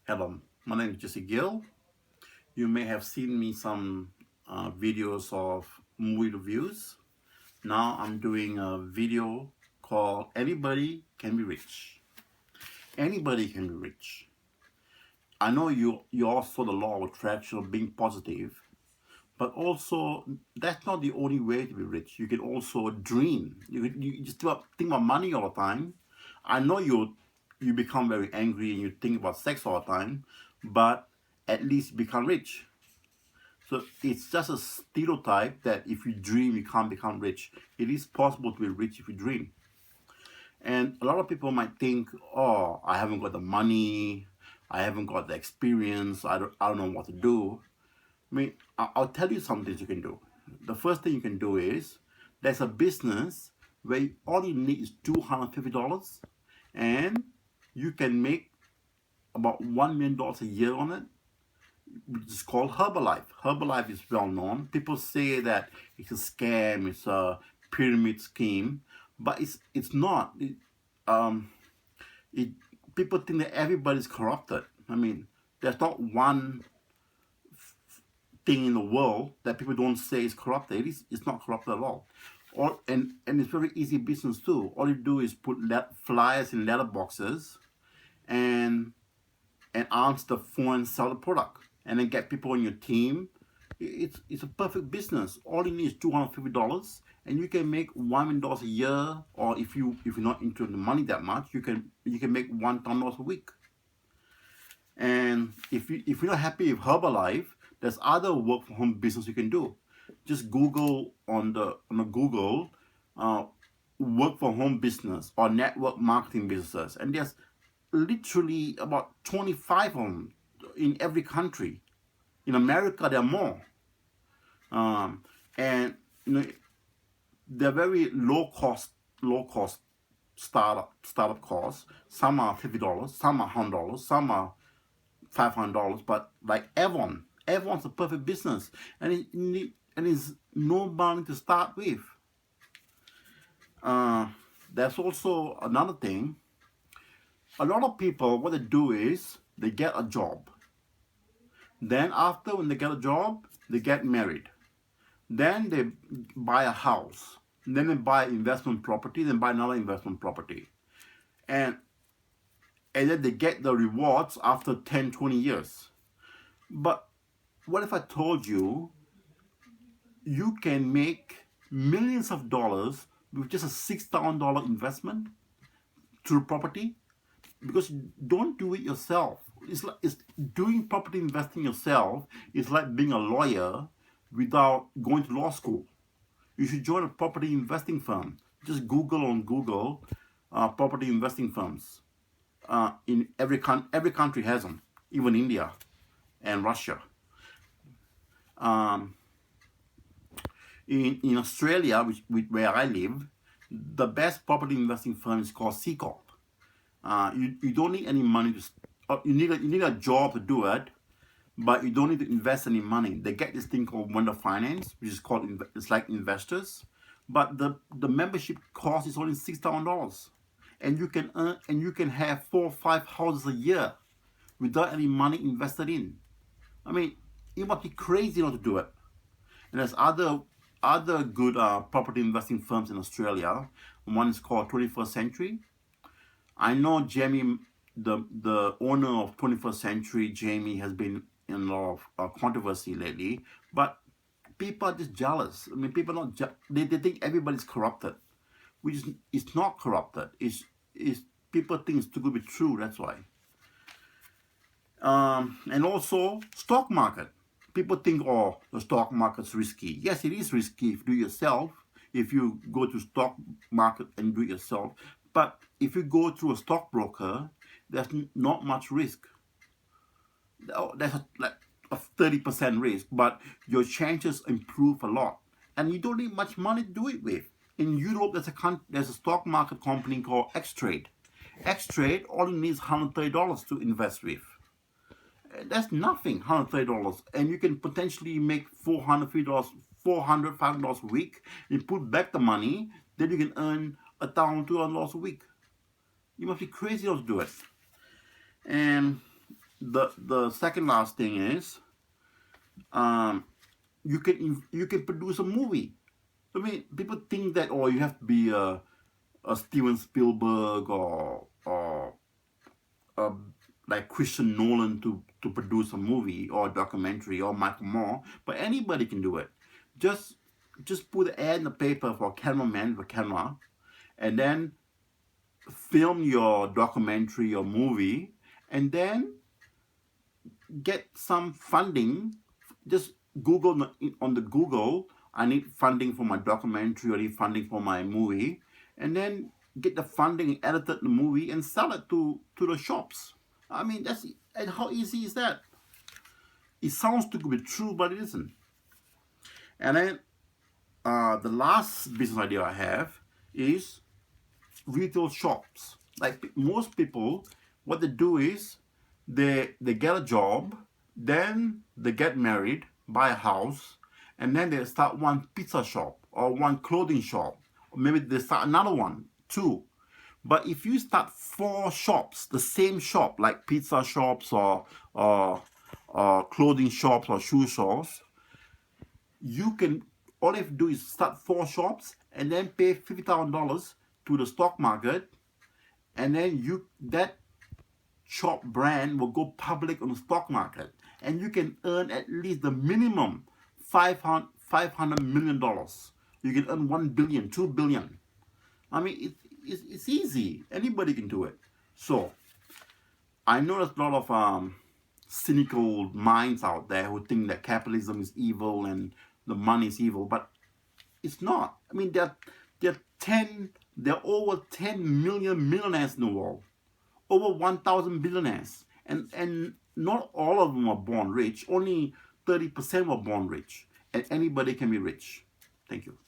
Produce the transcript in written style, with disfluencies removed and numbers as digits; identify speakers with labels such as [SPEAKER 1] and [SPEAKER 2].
[SPEAKER 1] Hello, my name is Jesse Gill. You may have seen me some videos of movie reviews. Now I'm doing a video called Anybody Can Be Rich. Anybody can be rich. I know you all saw the law of attraction of being positive, but also that's not the only way to be rich. You can also dream. You just think about money all the time. I know you become very angry and you think about sex all the time, but at least you become rich. So it's just a stereotype that if you dream, you can't become rich. It is possible to be rich if you dream. And a lot of people might think, oh, I haven't got the money, I haven't got the experience, I don't know what to do. I mean, I'll tell you some things you can do. The first thing you can do is there's a business where all you need is $250 and you can make about $1 million a year on it, which is called Herbalife. Herbalife is well known. People say that it's a scam, it's a pyramid scheme, but it's not. Um, it People think that everybody's corrupted. I mean, there's not one thing in the world that people don't say is corrupted. It's not corrupted at all. And it's very easy business too. All you do is put flyers in letter boxes and answer the phone and sell the product, and then get people on your team. It's a perfect business. All you need is $250, and you can make $1 million a year. Or if you're not into the money that much, you can make $1,000 a week. And if you're not happy with Herbalife, there's other work from home business you can do. Just Google on the Google work from home business or network marketing businesses, and there's literally about 25 of them in every country. In America, there are more, and they're very low cost startup costs. Some are $50, some are $100, some are $500. But like Avon's a perfect business, and it's no money to start with. There's also another thing. A lot of people, what they do is they get a job. Then after, when they get a job, they get married. Then they buy a house. Then they buy investment property. Then buy another investment property. And then they get the rewards after 10, 20 years. But what if I told you you can make millions of dollars with just a $6,000 investment through property? Because don't do it yourself. It's doing property investing yourself is like being a lawyer without going to law school. You should join a property investing firm. Just Google on Google property investing firms. In every country has them, even India and Russia. Um, in Australia, where I live, the best property investing firm is called C Corp. You don't need any money you need a job to do it, but you don't need to invest any money. They get this thing called vendor finance, which is called it's like investors, but the membership cost is only $6,000, and you can have 4 or 5 houses a year without any money invested in. I mean, you must be crazy not to do it. And there's other good property investing firms in Australia. One is called 21st Century. I know Jamie, the owner of 21st Century, Jamie, has been in a lot of controversy lately, but people are just jealous. I mean, people are not they think everybody's corrupted, which is it's not corrupted. It's people think it's too good to be true. That's why. And also stock market. People think, oh, the stock market's risky. Yes, it is risky if you do it yourself. If you go to stock market and do it yourself, but if you go through a stockbroker, there's not much risk. There's like a 30% risk, but your chances improve a lot, and you don't need much money to do it with. In Europe, there's a stock market company called Xtrade. Xtrade only needs $130 to invest with. That's nothing, $130, and you can potentially make $400, $500 a week. You put back the money, then you can earn $1,200 a week. You must be crazy not to do it. And the second last thing is, you can produce a movie. I mean, people think that, oh, you have to be a Steven Spielberg or like Christian Nolan to produce a movie or a documentary, or Michael Moore, but anybody can do it. Just put an ad in the paper for a cameraman with a camera, and then film your documentary or movie, and then get some funding. Just Google on the Google, I need funding for my documentary, or I need funding for my movie, and then get the funding, edited the movie, and sell it to the shops. I mean, and how easy is that? It sounds too good to be true, but it isn't. And then the last business idea I have is retail shops. Like most people, what they do is they get a job, then they get married, buy a house, and then they start one pizza shop or one clothing shop, or maybe they start another one, two. But if you start 4 shops, the same shop, like pizza shops or clothing shops or shoe shops, you can, all you have to do is start 4 shops and then pay $50,000 to the stock market, and then that shop brand will go public on the stock market, and you can earn at least the minimum $500 million. You can earn $1 billion, $2 billion. I mean, it's easy. Anybody can do it. So I know there's a lot of cynical minds out there who think that capitalism is evil and the money is evil, but it's not. I mean, there are over 10 million millionaires in the world, over 1,000 billionaires, and not all of them are born rich. Only 30% were born rich, and anybody can be rich. Thank you.